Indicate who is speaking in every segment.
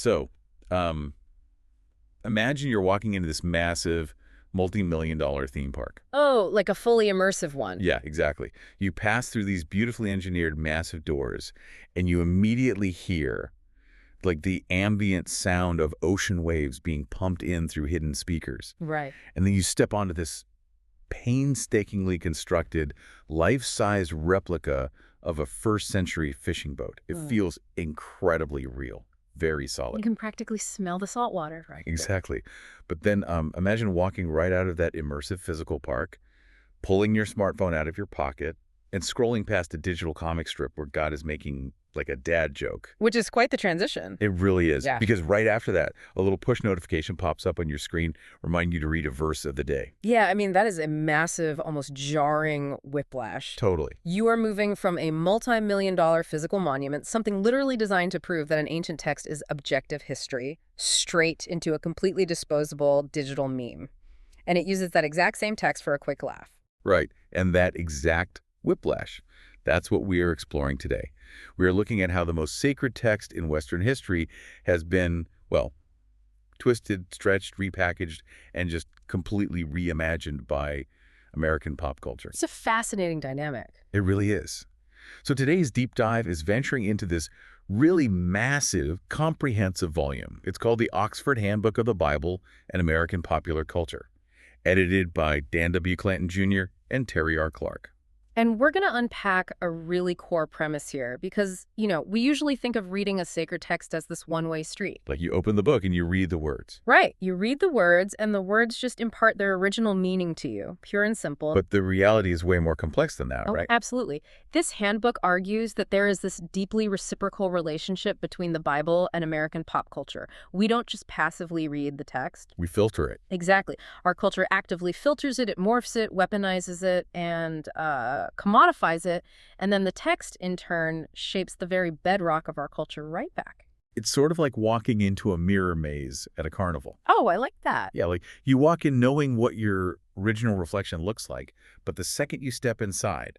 Speaker 1: So, um, imagine you're walking into this massive, multi-million-dollar theme park.
Speaker 2: Oh, like a fully immersive one.
Speaker 1: Yeah, exactly. You pass through these beautifully engineered massive doors, and you immediately hear like the ambient sound of ocean waves being pumped in through hidden speakers.
Speaker 2: Right.
Speaker 1: And then you step onto this painstakingly constructed, life-size replica of a first-century fishing boat. It
Speaker 2: Mm.
Speaker 1: feels incredibly real, very
Speaker 2: You
Speaker 1: solid.
Speaker 2: can practically smell the salt water right there.
Speaker 1: Exactly. But then imagine walking right out of that immersive physical park, pulling your smartphone out of your pocket, and scrolling past a digital comic strip where God is making like a dad joke.
Speaker 2: Which is quite the transition.
Speaker 1: It really is.
Speaker 2: Yeah.
Speaker 1: Because right after that, a little push notification pops up on your screen, reminding you to read a verse of the day.
Speaker 2: Yeah, I mean, that is a massive, almost jarring whiplash.
Speaker 1: Totally.
Speaker 2: You are moving from a multi-million-dollar physical monument, something literally designed to prove that an ancient text is objective history, straight into a completely disposable digital meme. And it uses that exact same text for a quick laugh.
Speaker 1: Right. And that exact whiplash. That's what we are exploring today. We are looking at how the most sacred text in Western history has been, well, twisted, stretched, repackaged, and just completely reimagined by American pop culture.
Speaker 2: It's a fascinating dynamic.
Speaker 1: It really is. So today's deep dive is venturing into this really massive, comprehensive volume. It's called the Oxford Handbook of the Bible and American Popular Culture, edited by Dan W. Clanton Jr. and Terry R. Clark.
Speaker 2: And we're going to unpack a really core premise here because, we usually think of reading a sacred text as this one-way street.
Speaker 1: Like you open the book and you read the words.
Speaker 2: Right. You read the words and the words just impart their original meaning to you, pure and simple.
Speaker 1: But the reality is way more complex than that, right?
Speaker 2: Absolutely. This handbook argues that there is this deeply reciprocal relationship between the Bible and American pop culture. We don't just passively read the text.
Speaker 1: We filter it.
Speaker 2: Exactly. Our culture actively filters it, it morphs it, weaponizes it, and commodifies it, and then the text, in turn, shapes the very bedrock of our culture right back.
Speaker 1: It's sort of like walking into a mirror maze at a carnival.
Speaker 2: Oh, I like that.
Speaker 1: Yeah, like you walk in knowing what your original reflection looks like, but the second you step inside,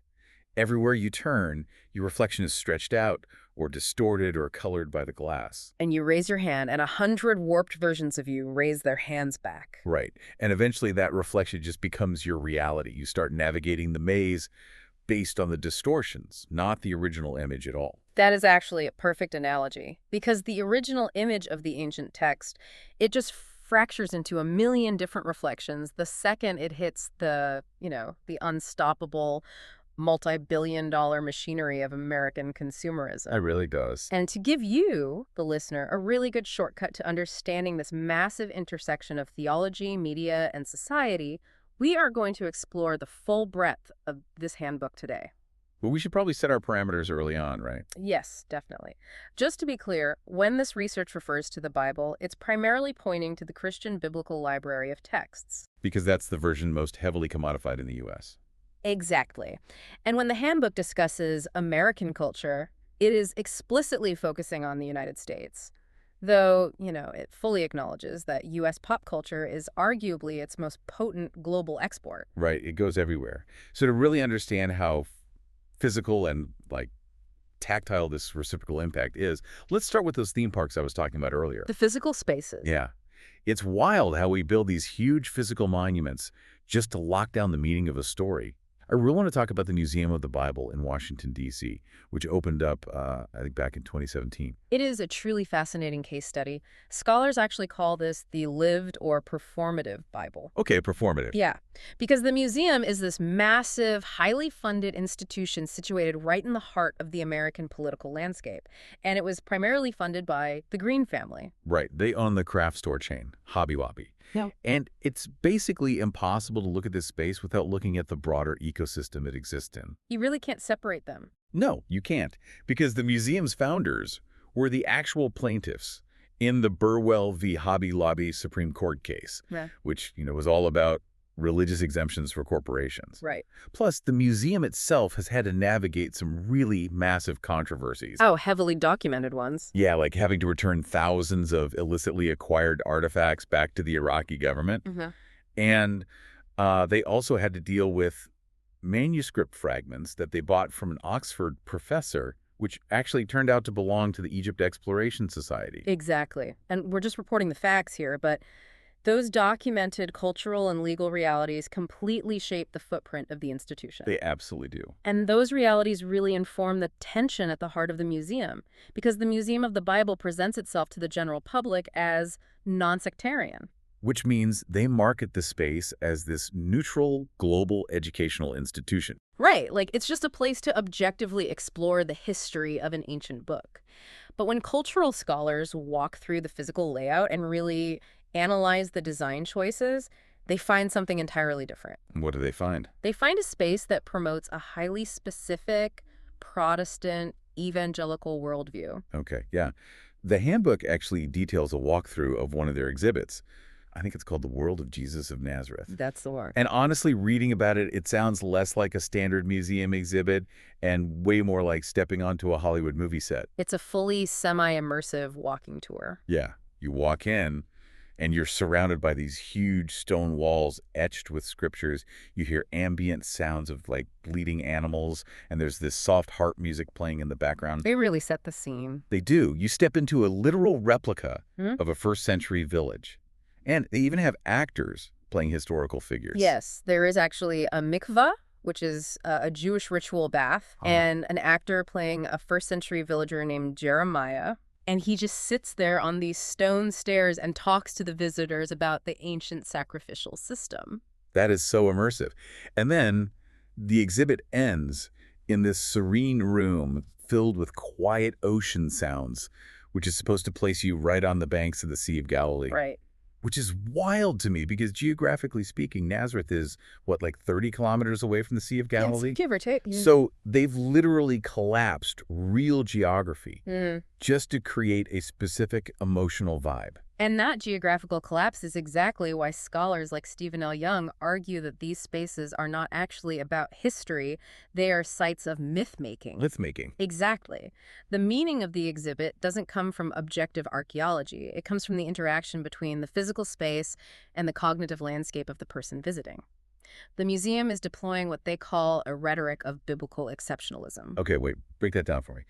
Speaker 1: everywhere you turn, your reflection is stretched out or distorted or colored by the glass.
Speaker 2: And you raise your hand, and 100 warped versions of you raise their hands back.
Speaker 1: Right. And eventually that reflection just becomes your reality. You start navigating the maze based on the distortions, not the original image at all.
Speaker 2: That is actually a perfect analogy, because the original image of the ancient text, it just fractures into a million different reflections the second it hits the unstoppable multi-billion-dollar machinery of American consumerism.
Speaker 1: It really does.
Speaker 2: And to give you, the listener, a really good shortcut to understanding this massive intersection of theology, media, and society, we are going to explore the full breadth of this handbook today.
Speaker 1: But we should probably set our parameters early on, right?
Speaker 2: Yes, definitely. Just to be clear, when this research refers to the Bible, it's primarily pointing to the Christian Biblical Library of Texts.
Speaker 1: Because that's the version most heavily commodified in the U.S.
Speaker 2: Exactly. And when the handbook discusses American culture, it is explicitly focusing on the United States. Though, it fully acknowledges that U.S. pop culture is arguably its most potent global export.
Speaker 1: Right, it goes everywhere. So to really understand how physical and, tactile this reciprocal impact is, let's start with those theme parks I was talking about earlier.
Speaker 2: The physical spaces.
Speaker 1: Yeah. It's wild how we build these huge physical monuments just to lock down the meaning of a story. I really want to talk about the Museum of the Bible in Washington, D.C., which opened up, I think, back in 2017.
Speaker 2: It is a truly fascinating case study. Scholars actually call this the lived or performative Bible.
Speaker 1: Okay, performative.
Speaker 2: Yeah, because the museum is this massive, highly funded institution situated right in the heart of the American political landscape. And it was primarily funded by the Green family.
Speaker 1: Right. They own the craft store chain, Hobby Lobby.
Speaker 2: Yeah.
Speaker 1: And it's basically impossible to look at this space without looking at the broader ecosystem it exists in.
Speaker 2: You really can't separate them.
Speaker 1: No, you can't, because the museum's founders were the actual plaintiffs in the Burwell v. Hobby Lobby Supreme Court case,
Speaker 2: Yeah.
Speaker 1: which, was all about religious exemptions for corporations.
Speaker 2: Right.
Speaker 1: Plus, the museum itself has had to navigate some really massive controversies.
Speaker 2: Oh, heavily documented ones.
Speaker 1: Yeah, like having to return thousands of illicitly acquired artifacts back to the Iraqi government.
Speaker 2: Mm-hmm.
Speaker 1: And they also had to deal with manuscript fragments that they bought from an Oxford professor which actually turned out to belong to the Egypt Exploration Society.
Speaker 2: Exactly. And we're just reporting the facts here, but those documented cultural and legal realities completely shape the footprint of the institution.
Speaker 1: They absolutely do.
Speaker 2: And those realities really inform the tension at the heart of the museum, because the Museum of the Bible presents itself to the general public as nonsectarian.
Speaker 1: Which means they market the space as this neutral global educational institution.
Speaker 2: Right, like it's just a place to objectively explore the history of an ancient book. But when cultural scholars walk through the physical layout and really analyze the design choices, they find something entirely different.
Speaker 1: What do they find?
Speaker 2: They find a space that promotes a highly specific Protestant evangelical worldview.
Speaker 1: Okay, yeah. The handbook actually details a walkthrough of one of their exhibits. I think it's called The World of Jesus of Nazareth.
Speaker 2: That's the one.
Speaker 1: And honestly, reading about it, it sounds less like a standard museum exhibit and way more like stepping onto a Hollywood movie set.
Speaker 2: It's a fully semi-immersive walking tour.
Speaker 1: Yeah, you walk in and you're surrounded by these huge stone walls etched with scriptures. You hear ambient sounds of like bleeding animals, and there's this soft harp music playing in the background.
Speaker 2: They really set the scene.
Speaker 1: They do. You step into a literal replica
Speaker 2: Hmm?
Speaker 1: of a first-century village. And they even have actors playing historical figures.
Speaker 2: Yes, there is actually a mikvah, which is a Jewish ritual bath, and an actor playing a first-century villager named Jeremiah. And he just sits there on these stone stairs and talks to the visitors about the ancient sacrificial system.
Speaker 1: That is so immersive. And then the exhibit ends in this serene room filled with quiet ocean sounds, which is supposed to place you right on the banks of the Sea of Galilee.
Speaker 2: Right.
Speaker 1: Which is wild to me because geographically speaking, Nazareth is, what, like 30 kilometers away from the Sea of Galilee?
Speaker 2: Yes, give or take. Yeah.
Speaker 1: So they've literally collapsed real geography just to create a specific emotional vibe.
Speaker 2: And that geographical collapse is exactly why scholars like Stephen L. Young argue that these spaces are not actually about history, they are sites of myth-making.
Speaker 1: Myth-making.
Speaker 2: Exactly. The meaning of the exhibit doesn't come from objective archaeology. It comes from the interaction between the physical space and the cognitive landscape of the person visiting. The museum is deploying what they call a rhetoric of biblical exceptionalism.
Speaker 1: Okay, wait, break that down for me.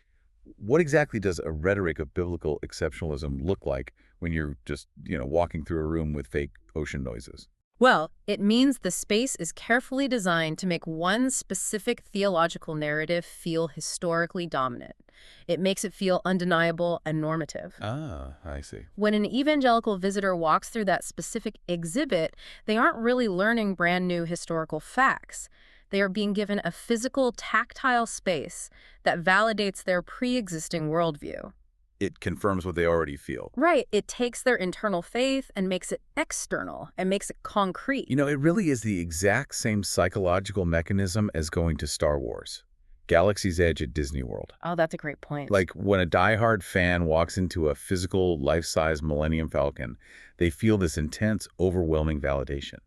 Speaker 1: What exactly does a rhetoric of biblical exceptionalism look like when you're just, walking through a room with fake ocean noises?
Speaker 2: Well, it means the space is carefully designed to make one specific theological narrative feel historically dominant. It makes it feel undeniable and normative.
Speaker 1: Ah, I see.
Speaker 2: When an evangelical visitor walks through that specific exhibit, they aren't really learning brand new historical facts. They are being given a physical, tactile space that validates their pre-existing worldview.
Speaker 1: It confirms what they already feel.
Speaker 2: Right. It takes their internal faith and makes it external and makes it concrete.
Speaker 1: It really is the exact same psychological mechanism as going to Star Wars. Galaxy's Edge at Disney World.
Speaker 2: Oh, that's a great point.
Speaker 1: Like when a diehard fan walks into a physical, life-size Millennium Falcon, they feel this intense, overwhelming validation.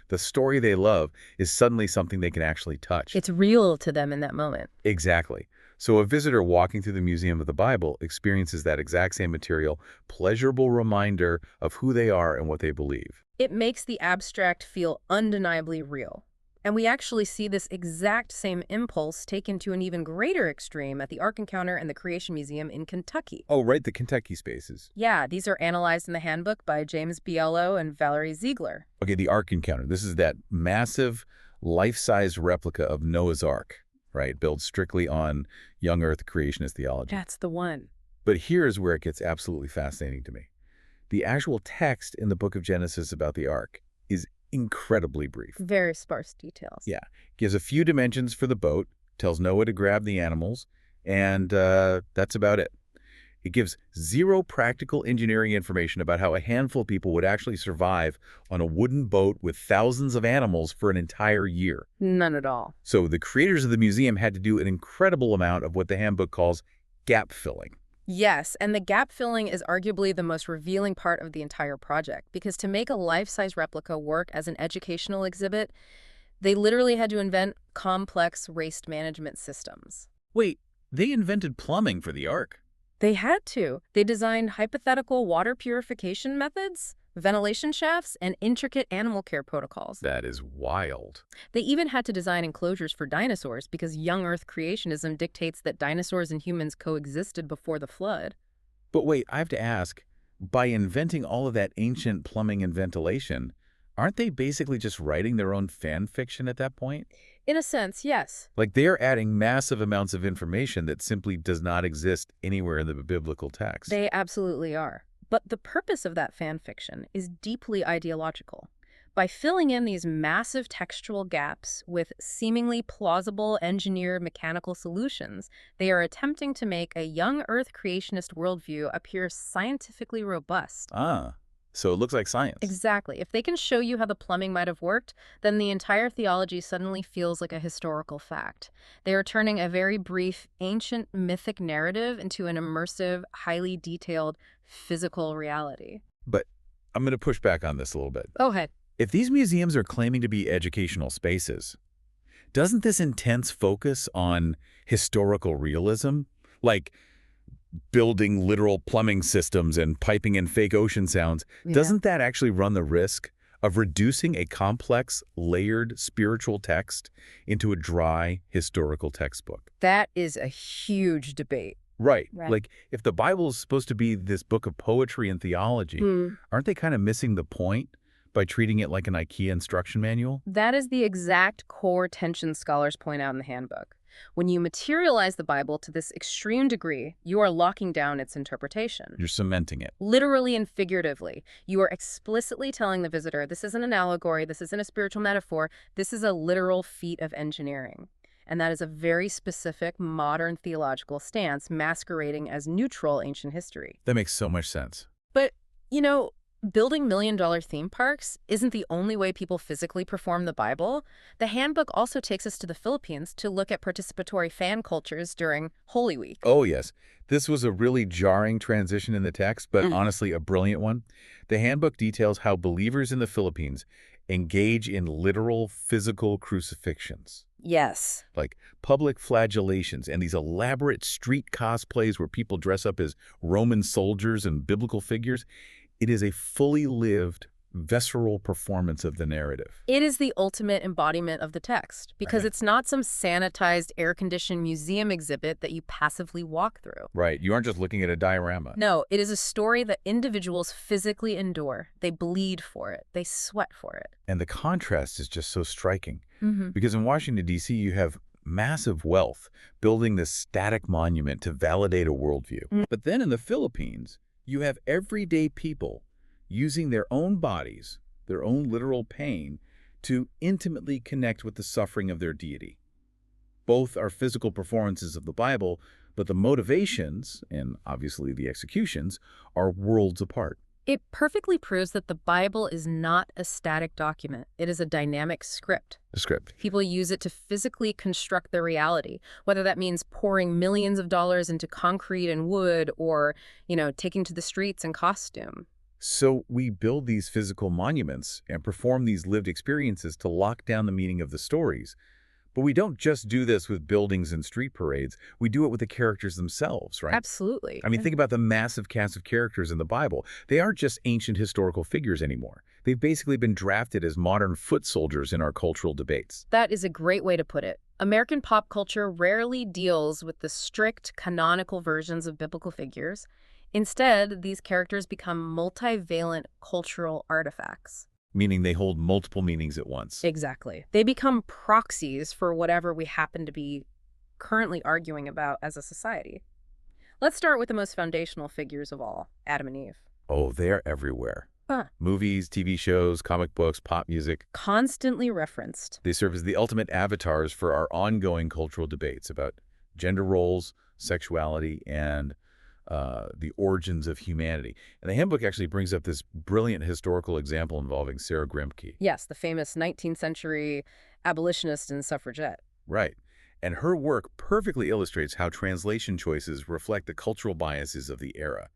Speaker 1: The story they love is suddenly something they can actually touch.
Speaker 2: It's real to them in that moment.
Speaker 1: Exactly. So a visitor walking through the Museum of the Bible experiences that exact same material, pleasurable reminder of who they are and what they believe.
Speaker 2: It makes the abstract feel undeniably real. And we actually see this exact same impulse taken to an even greater extreme at the Ark Encounter and the Creation Museum in Kentucky.
Speaker 1: Oh, right, the Kentucky spaces.
Speaker 2: Yeah, these are analyzed in the handbook by James Biello and Valerie Ziegler.
Speaker 1: Okay, the Ark Encounter. This is that massive, life-size replica of Noah's Ark, right? Built strictly on young Earth creationist theology.
Speaker 2: That's the one.
Speaker 1: But here's where it gets absolutely fascinating to me. The actual text in the book of Genesis about the Ark is incredibly brief.
Speaker 2: Very sparse details.
Speaker 1: Yeah. Gives a few dimensions for the boat, tells Noah to grab the animals, and that's about it. It gives zero practical engineering information about how a handful of people would actually survive on a wooden boat with thousands of animals for an entire year.
Speaker 2: None at all.
Speaker 1: So the creators of the museum had to do an incredible amount of what the handbook calls gap filling.
Speaker 2: Yes, and the gap filling is arguably the most revealing part of the entire project, because to make a life-size replica work as an educational exhibit, they literally had to invent complex waste management systems.
Speaker 1: Wait, they invented plumbing for the Ark?
Speaker 2: They had to. They designed hypothetical water purification methods, ventilation shafts, and intricate animal care protocols.
Speaker 1: That is wild.
Speaker 2: They even had to design enclosures for dinosaurs because young Earth creationism dictates that dinosaurs and humans coexisted before the flood.
Speaker 1: But wait, I have to ask, by inventing all of that ancient plumbing and ventilation, aren't they basically just writing their own fan fiction at that point?
Speaker 2: In a sense, yes.
Speaker 1: Like they're adding massive amounts of information that simply does not exist anywhere in the biblical text.
Speaker 2: They absolutely are. But the purpose of that fan fiction is deeply ideological. By filling in these massive textual gaps with seemingly plausible engineered mechanical solutions, they are attempting to make a young Earth creationist worldview appear scientifically robust.
Speaker 1: Ah, so it looks like science.
Speaker 2: Exactly. If they can show you how the plumbing might have worked, then the entire theology suddenly feels like a historical fact. They are turning a very brief, ancient mythic narrative into an immersive, highly detailed, physical reality.
Speaker 1: But I'm going to push back on this a little bit.
Speaker 2: Go ahead.
Speaker 1: If these museums are claiming to be educational spaces, doesn't this intense focus on historical realism, like building literal plumbing systems and piping in fake ocean sounds, doesn't that actually run the risk of reducing a complex, layered spiritual text into a dry historical textbook?
Speaker 2: That is a huge debate.
Speaker 1: Right.
Speaker 2: Right.
Speaker 1: Like, if the Bible is supposed to be this book of poetry and theology, aren't they kind of missing the point by treating it like an IKEA instruction manual?
Speaker 2: That is the exact core tension scholars point out in the handbook. When you materialize the Bible to this extreme degree, you are locking down its interpretation.
Speaker 1: You're cementing it.
Speaker 2: Literally and figuratively. You are explicitly telling the visitor, this isn't an allegory, this isn't a spiritual metaphor, this is a literal feat of engineering. And that is a very specific modern theological stance masquerading as neutral ancient history.
Speaker 1: That makes so much sense.
Speaker 2: But, you know, building million-dollar theme parks isn't the only way people physically perform the Bible. The handbook also takes us to the Philippines to look at participatory fan cultures during Holy Week.
Speaker 1: Oh, yes. This was a really jarring transition in the text, but honestly a brilliant one. The handbook details how believers in the Philippines engage in literal physical crucifixions,
Speaker 2: Yes.
Speaker 1: like public flagellations and these elaborate street cosplays where people dress up as Roman soldiers and biblical figures. It is a fully lived, visceral performance of the narrative.
Speaker 2: It is the ultimate embodiment of the text because
Speaker 1: Right.
Speaker 2: it's not some sanitized, air-conditioned museum exhibit that you passively walk through.
Speaker 1: Right. You aren't just looking at a diorama.
Speaker 2: No, it is a story that individuals physically endure. They bleed for it. They sweat for it.
Speaker 1: And the contrast is just so striking.
Speaker 2: Mm-hmm.
Speaker 1: Because in Washington, D.C., you have massive wealth building this static monument to validate a worldview. But then in the Philippines, you have everyday people using their own bodies, their own literal pain, to intimately connect with the suffering of their deity. Both are physical performances of the Bible, but the motivations, and obviously the executions, are worlds apart.
Speaker 2: It perfectly proves that the Bible is not a static document. It is a dynamic script.
Speaker 1: The script.
Speaker 2: People use it to physically construct their reality, whether that means pouring millions of dollars into concrete and wood or, taking to the streets in costume.
Speaker 1: So we build these physical monuments and perform these lived experiences to lock down the meaning of the stories. But we don't just do this with buildings and street parades. We do it with the characters themselves, right?
Speaker 2: Absolutely.
Speaker 1: I mean, think about the massive cast of characters in the Bible. They aren't just ancient historical figures anymore. They've basically been drafted as modern foot soldiers in our cultural debates.
Speaker 2: That is a great way to put it. American pop culture rarely deals with the strict canonical versions of biblical figures. Instead, these characters become multivalent cultural artifacts.
Speaker 1: Meaning they hold multiple meanings at once.
Speaker 2: Exactly. They become proxies for whatever we happen to be currently arguing about as a society. Let's start with the most foundational figures of all, Adam and Eve.
Speaker 1: Oh, they're everywhere.
Speaker 2: Huh.
Speaker 1: Movies, TV shows, comic books, pop music.
Speaker 2: Constantly referenced.
Speaker 1: They serve as the ultimate avatars for our ongoing cultural debates about gender roles, sexuality, and the origins of humanity. And the handbook actually brings up this brilliant historical example involving Sarah Grimke.
Speaker 2: Yes, the famous 19th century abolitionist and suffragette.
Speaker 1: Right. And her work perfectly illustrates how translation choices reflect the cultural biases of the era.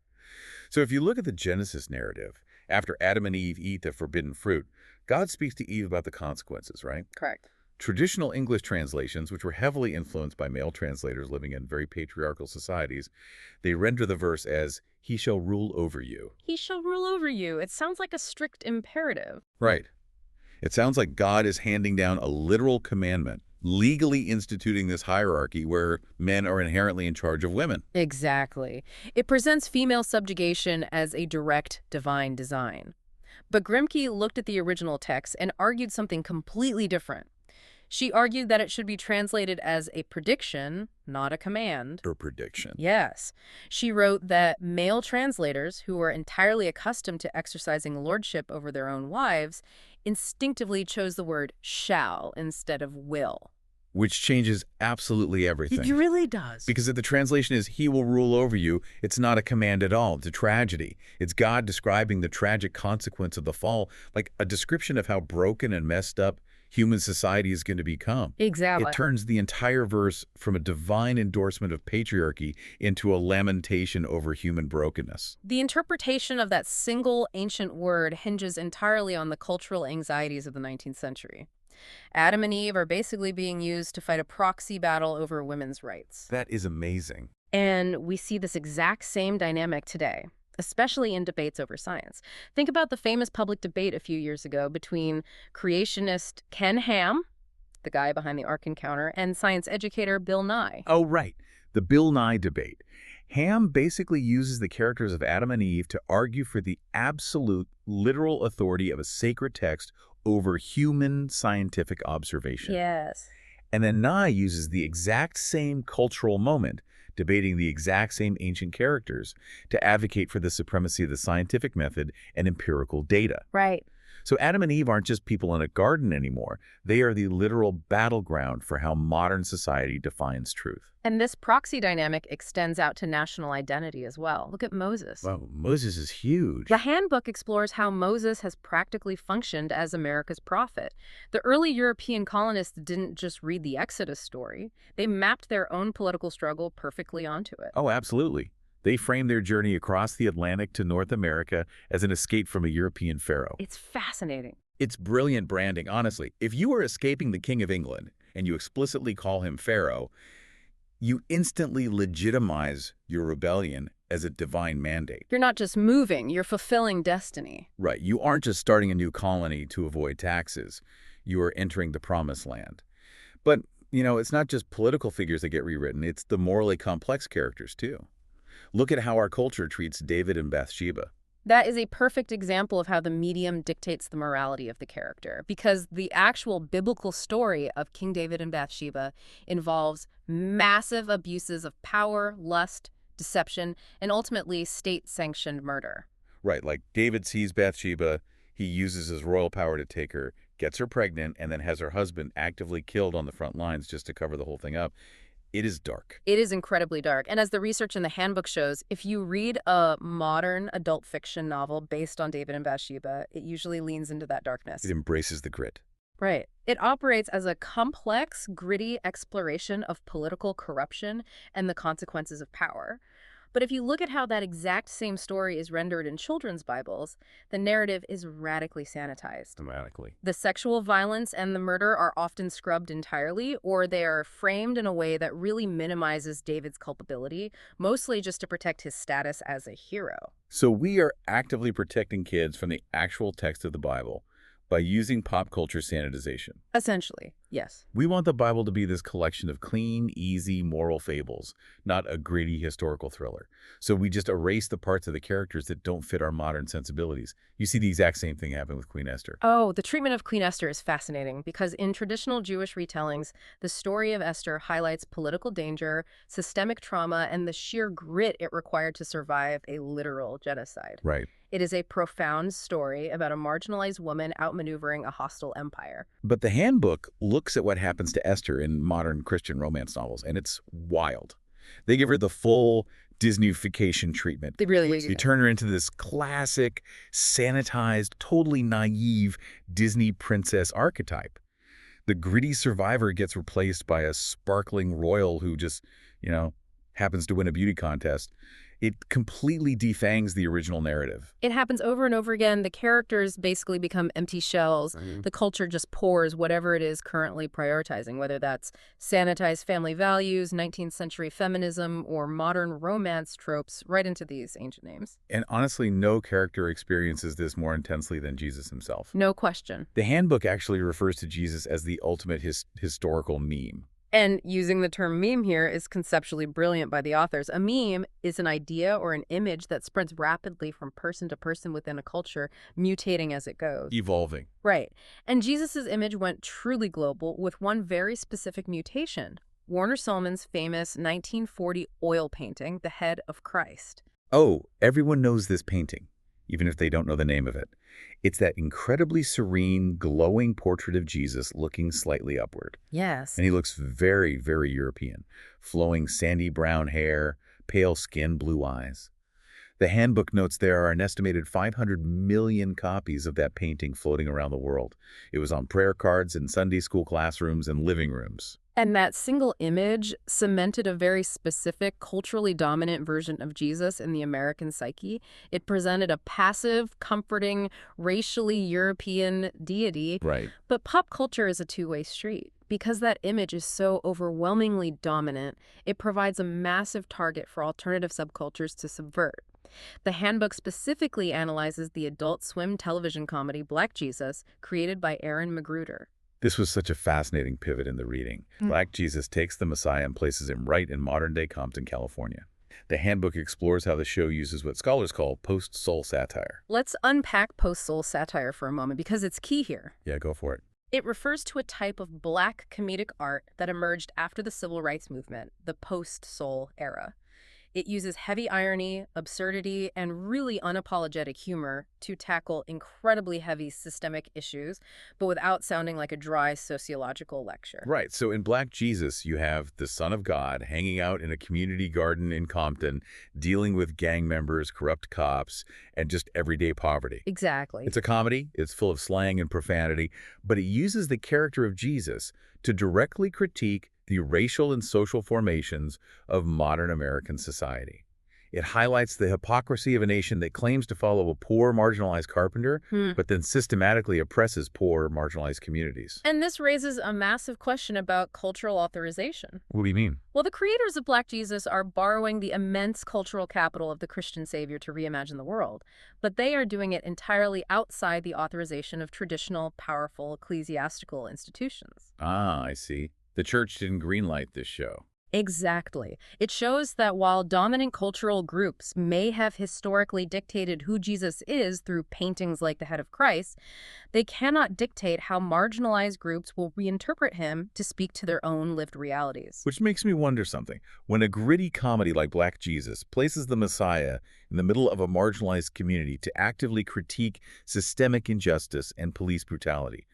Speaker 1: So if you look at the Genesis narrative, after Adam and Eve eat the forbidden fruit, God speaks to Eve about the consequences, right?
Speaker 2: Correct.
Speaker 1: Traditional English translations, which were heavily influenced by male translators living in very patriarchal societies, they render the verse as, He shall rule over you.
Speaker 2: He shall rule over you. It sounds like a strict imperative.
Speaker 1: Right. It sounds like God is handing down a literal commandment, legally instituting this hierarchy where men are inherently in charge of women.
Speaker 2: Exactly. It presents female subjugation as a direct divine design. But Grimke looked at the original text and argued something completely different. She argued that it should be translated as a prediction, not a command.
Speaker 1: Or prediction.
Speaker 2: Yes. She wrote that male translators, who were entirely accustomed to exercising lordship over their own wives, instinctively chose the word shall instead of will.
Speaker 1: Which changes absolutely
Speaker 2: It
Speaker 1: everything.
Speaker 2: really does.
Speaker 1: Because if the translation is, he will rule over you, it's not a command at all. It's a tragedy. It's God describing the tragic consequence of the fall, like a description of how broken and messed up human society is going to become.
Speaker 2: Exactly.
Speaker 1: It turns the entire verse from a divine endorsement of patriarchy into a lamentation over human brokenness.
Speaker 2: The interpretation of that single ancient word hinges entirely on the cultural anxieties of the 19th century. Adam and Eve are basically being used to fight a proxy battle over women's rights.
Speaker 1: That is amazing.
Speaker 2: And we see this exact same dynamic today, especially in debates over science. Think about the famous public debate a few years ago between creationist Ken Ham, the guy behind the Ark Encounter, and science educator Bill Nye.
Speaker 1: Oh, right. The Bill Nye debate. Ham basically uses the characters of Adam and Eve to argue for the absolute, literal authority of a sacred text over human scientific observation.
Speaker 2: Yes.
Speaker 1: And then Nye uses the exact same cultural moment, debating the exact same ancient characters, to advocate for the supremacy of the scientific method and empirical data.
Speaker 2: Right.
Speaker 1: So Adam and Eve aren't just people in a garden anymore. They are the literal battleground for how modern society defines truth.
Speaker 2: And this proxy dynamic extends out to national identity as well. Look at Moses.
Speaker 1: Wow, Moses is huge.
Speaker 2: The Handbook explores how Moses has practically functioned as America's prophet. The early European colonists didn't just read the Exodus story. They mapped their own political struggle perfectly onto it.
Speaker 1: Oh, absolutely. They framed their journey across the Atlantic to North America as an escape from a European pharaoh.
Speaker 2: It's fascinating.
Speaker 1: It's brilliant branding, honestly. If you are escaping the King of England and you explicitly call him Pharaoh, you instantly legitimize your rebellion as a divine mandate.
Speaker 2: You're not just moving, you're fulfilling destiny.
Speaker 1: Right. You aren't just starting a new colony to avoid taxes. You are entering the promised land. But, it's not just political figures that get rewritten. It's the morally complex characters, too. Look at how our culture treats David and Bathsheba.
Speaker 2: That is a perfect example of how the medium dictates the morality of the character, because the actual biblical story of King David and Bathsheba involves massive abuses of power, lust, deception, and ultimately state-sanctioned murder.
Speaker 1: Right, like David sees Bathsheba, he uses his royal power to take her, gets her pregnant, and then has her husband actively killed on the front lines just to cover the whole thing up. It is dark.
Speaker 2: It is incredibly dark. And as the research in the Handbook shows, if you read a modern adult fiction novel based on David and Bathsheba, it usually leans into that darkness.
Speaker 1: It embraces the grit.
Speaker 2: Right. It operates as a complex, gritty exploration of political corruption and the consequences of power. But if you look at how that exact same story is rendered in children's Bibles, the narrative is radically sanitized.
Speaker 1: Dramatically.
Speaker 2: The sexual violence and the murder are often scrubbed entirely, or they are framed in a way that really minimizes David's culpability, mostly just to protect his status as a hero.
Speaker 1: So we are actively protecting kids from the actual text of the Bible by using pop culture sanitization.
Speaker 2: Essentially, yes.
Speaker 1: We want the Bible to be this collection of clean, easy, moral fables, not a gritty historical thriller. So we just erase the parts of the characters that don't fit our modern sensibilities. You see the exact same thing happen with Queen Esther.
Speaker 2: Oh, the treatment of Queen Esther is fascinating because in traditional Jewish retellings, the story of Esther highlights political danger, systemic trauma, and the sheer grit it required to survive a literal genocide.
Speaker 1: Right.
Speaker 2: It is a profound story about a marginalized woman outmaneuvering a hostile empire.
Speaker 1: But the Handbook looks at what happens to Esther in modern Christian romance novels, and it's wild. They give her the full Disneyfication treatment.
Speaker 2: They really
Speaker 1: You turn her into this classic, sanitized, totally naive Disney princess archetype. The gritty survivor gets replaced by a sparkling royal who just, happens to win a beauty contest. It completely defangs the original narrative.
Speaker 2: It happens over and over again. The characters basically become empty shells. The culture just pours whatever it is currently prioritizing, whether that's sanitized family values, 19th century feminism, or modern romance tropes right into these ancient names.
Speaker 1: And honestly, no character experiences this more intensely than Jesus himself.
Speaker 2: No question.
Speaker 1: The Handbook actually refers to Jesus as the ultimate historical meme.
Speaker 2: And using the term meme here is conceptually brilliant by the authors. A meme is an idea or an image that spreads rapidly from person to person within a culture, mutating as it goes.
Speaker 1: Evolving.
Speaker 2: Right. And Jesus's image went truly global with one very specific mutation. Warner Sallman's famous 1940 oil painting, The Head of Christ.
Speaker 1: Oh, everyone knows this painting, even if they don't know the name of it. It's that incredibly serene, glowing portrait of Jesus looking slightly upward.
Speaker 2: Yes.
Speaker 1: And he looks very, very European. Flowing sandy brown hair, pale skin, blue eyes. The Handbook notes there are an estimated 500 million copies of that painting floating around the world. It was on prayer cards in Sunday school classrooms and living rooms.
Speaker 2: And that single image cemented a very specific, culturally dominant version of Jesus in the American psyche. It presented a passive, comforting, racially European deity.
Speaker 1: Right.
Speaker 2: But pop culture is a two-way street. Because that image is so overwhelmingly dominant, it provides a massive target for alternative subcultures to subvert. The Handbook specifically analyzes the Adult Swim television comedy Black Jesus, created by Aaron Magruder.
Speaker 1: This was such a fascinating pivot in the reading. Black Jesus takes the Messiah and places him right in modern-day Compton, California. The Handbook explores how the show uses what scholars call post-soul satire.
Speaker 2: Let's unpack post-soul satire for a moment because it's key here.
Speaker 1: Yeah, go for it.
Speaker 2: It refers to a type of Black comedic art that emerged after the Civil Rights Movement, the post-soul era. It uses heavy irony, absurdity, and really unapologetic humor to tackle incredibly heavy systemic issues, but without sounding like a dry sociological lecture.
Speaker 1: Right. So in Black Jesus, you have the Son of God hanging out in a community garden in Compton, dealing with gang members, corrupt cops, and just everyday poverty.
Speaker 2: Exactly.
Speaker 1: It's a comedy. It's full of slang and profanity, but it uses the character of Jesus to directly critique the racial and social formations of modern American society. It highlights the hypocrisy of a nation that claims to follow a poor, marginalized carpenter, but then systematically oppresses poor, marginalized communities.
Speaker 2: And this raises a massive question about cultural authorization.
Speaker 1: What do you mean?
Speaker 2: Well, the creators of Black Jesus are borrowing the immense cultural capital of the Christian Savior to reimagine the world, but they are doing it entirely outside the authorization of traditional, powerful ecclesiastical institutions.
Speaker 1: Ah, I see. The church didn't greenlight this show.
Speaker 2: Exactly. It shows that while dominant cultural groups may have historically dictated who Jesus is through paintings like The Head of Christ, they cannot dictate how marginalized groups will reinterpret him to speak to their own lived realities.
Speaker 1: Which makes me wonder something. When a gritty comedy like Black Jesus places the Messiah in the middle of a marginalized community to actively critique systemic injustice and police brutality,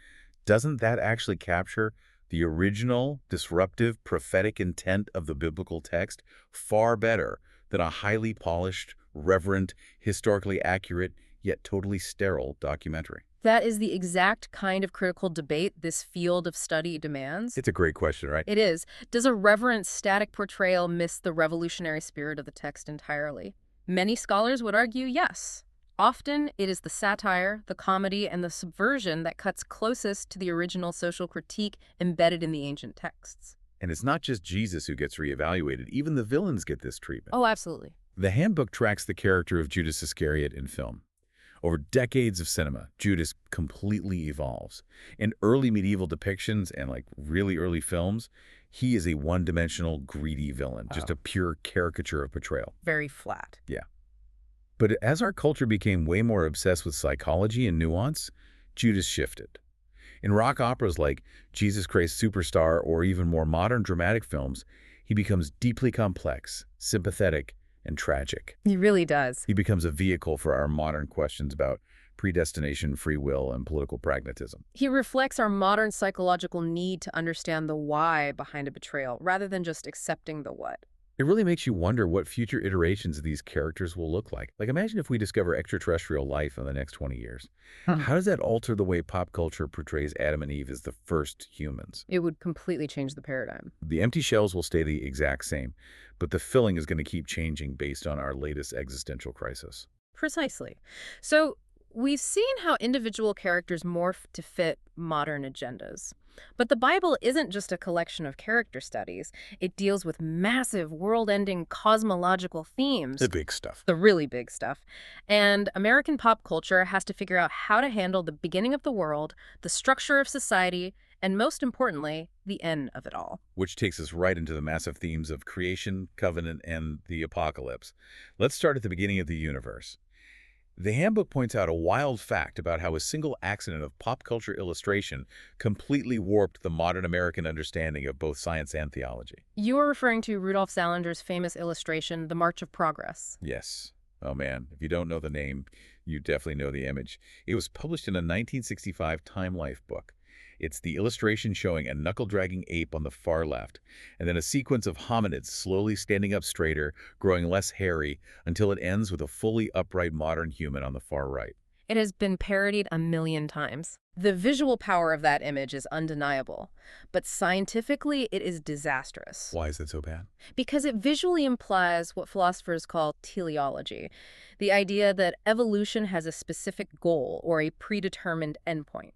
Speaker 1: doesn't that actually capture the original, disruptive, prophetic intent of the biblical text far better than a highly polished, reverent, historically accurate, yet totally sterile documentary?
Speaker 2: That is the exact kind of critical debate this field of study demands.
Speaker 1: It's a great question, right?
Speaker 2: It is. Does a reverent, static portrayal miss the revolutionary spirit of the text entirely? Many scholars would argue yes. Often, it is the satire, the comedy, and the subversion that cuts closest to the original social critique embedded in the ancient texts.
Speaker 1: And it's not just Jesus who gets reevaluated. Even the villains get this treatment.
Speaker 2: Oh, absolutely.
Speaker 1: The Handbook tracks the character of Judas Iscariot in film. Over decades of cinema, Judas completely evolves. In early medieval depictions and really early films, he is a one-dimensional, greedy villain, just a pure caricature of betrayal.
Speaker 2: Very flat.
Speaker 1: Yeah. But as our culture became way more obsessed with psychology and nuance, Judas shifted. In rock operas like Jesus Christ Superstar or even more modern dramatic films, he becomes deeply complex, sympathetic, and tragic.
Speaker 2: He really does.
Speaker 1: He becomes a vehicle for our modern questions about predestination, free will, and political pragmatism.
Speaker 2: He reflects our modern psychological need to understand the why behind a betrayal rather than just accepting the what.
Speaker 1: It really makes you wonder what future iterations of these characters will look like. Like, imagine if we discover extraterrestrial life in the next 20 years.
Speaker 2: Huh.
Speaker 1: How does that alter the way pop culture portrays Adam and Eve as the first humans?
Speaker 2: It would completely change the paradigm.
Speaker 1: The empty shells will stay the exact same, but the filling is going to keep changing based on our latest existential crisis.
Speaker 2: Precisely. So we've seen how individual characters morph to fit modern agendas. But the Bible isn't just a collection of character studies. It deals with massive, world-ending cosmological
Speaker 1: The
Speaker 2: themes,
Speaker 1: big stuff.
Speaker 2: the really big stuff. And American pop culture has to figure out how to handle the beginning of the world, the structure of society, and most importantly, the end of it all.
Speaker 1: Which takes us right into the massive themes of creation, covenant, and the apocalypse. Let's start at the beginning of the universe. The Handbook points out a wild fact about how a single accident of pop culture illustration completely warped the modern American understanding of both science and theology.
Speaker 2: You are referring to Rudolf Salanger's famous illustration, The March of Progress.
Speaker 1: Yes. Oh man, if you don't know the name, you definitely know the image. It was published in a 1965 Time Life book. It's the illustration showing a knuckle-dragging ape on the far left, and then a sequence of hominids slowly standing up straighter, growing less hairy, until it ends with a fully upright modern human on the far right.
Speaker 2: It has been parodied a million times. The visual power of that image is undeniable, but scientifically it is disastrous
Speaker 1: Why is that so bad?
Speaker 2: because it visually implies what philosophers call teleology, the idea that evolution has a specific goal or a predetermined endpoint.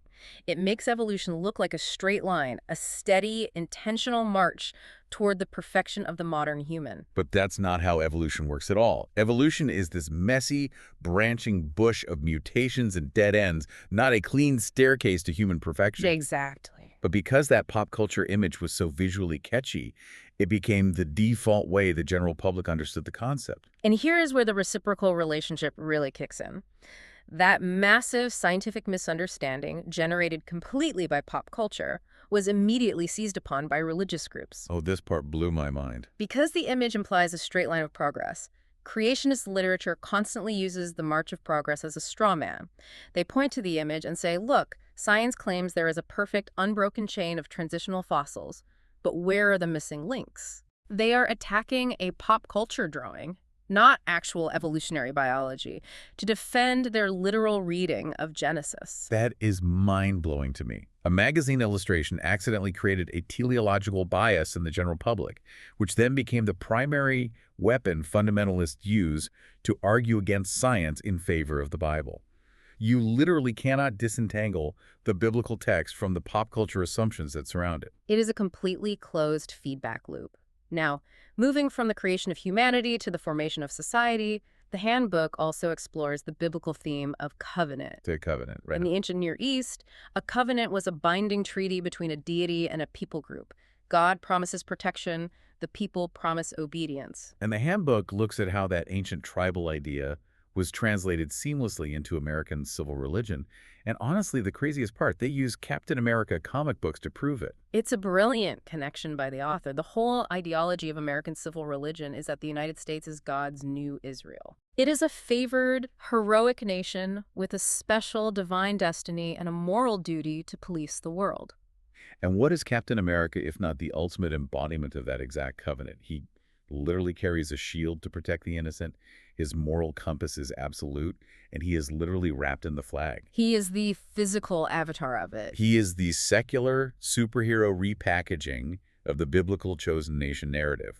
Speaker 2: It makes evolution look like a straight line, a steady, intentional march toward the perfection of the modern human.
Speaker 1: But that's not how evolution works at all. Evolution is this messy, branching bush of mutations and dead ends, not a clean staircase to human perfection.
Speaker 2: Exactly.
Speaker 1: But because that pop culture image was so visually catchy, it became the default way the general public understood the concept.
Speaker 2: And here is where the reciprocal relationship really kicks in. That massive scientific misunderstanding, generated completely by pop culture, was immediately seized upon by religious groups.
Speaker 1: Oh, this part blew my mind.
Speaker 2: Because the image implies a straight line of progress, creationist literature constantly uses the March of Progress as a straw man. They point to the image and say, look, science claims there is a perfect, unbroken chain of transitional fossils, but where are the missing links? They are attacking a pop culture drawing, not actual evolutionary biology, to defend their literal reading of Genesis.
Speaker 1: That is mind-blowing to me. A magazine illustration accidentally created a teleological bias in the general public, which then became the primary weapon fundamentalists use to argue against science in favor of the Bible. You literally cannot disentangle the biblical text from the pop culture assumptions that surround it.
Speaker 2: It is a completely closed feedback loop. Now, moving from the creation of humanity to the formation of society, the Handbook also explores the biblical theme of covenant.
Speaker 1: The covenant, right?
Speaker 2: In the ancient Near East, a covenant was a binding treaty between a deity and a people group. God promises protection, the people promise obedience.
Speaker 1: And the Handbook looks at how that ancient tribal idea was translated seamlessly into American civil religion. And honestly, the craziest part, they use Captain America comic books to prove it.
Speaker 2: It's a brilliant connection by the author. The whole ideology of American civil religion is that the United States is God's new Israel. It is a favored, heroic nation with a special divine destiny and a moral duty to police the world.
Speaker 1: And what is Captain America if not the ultimate embodiment of that exact covenant? He literally carries a shield to protect the innocent. His moral compass is absolute, and he is literally wrapped in the flag.
Speaker 2: He is the physical avatar of it.
Speaker 1: He is the secular superhero repackaging of the biblical chosen nation narrative.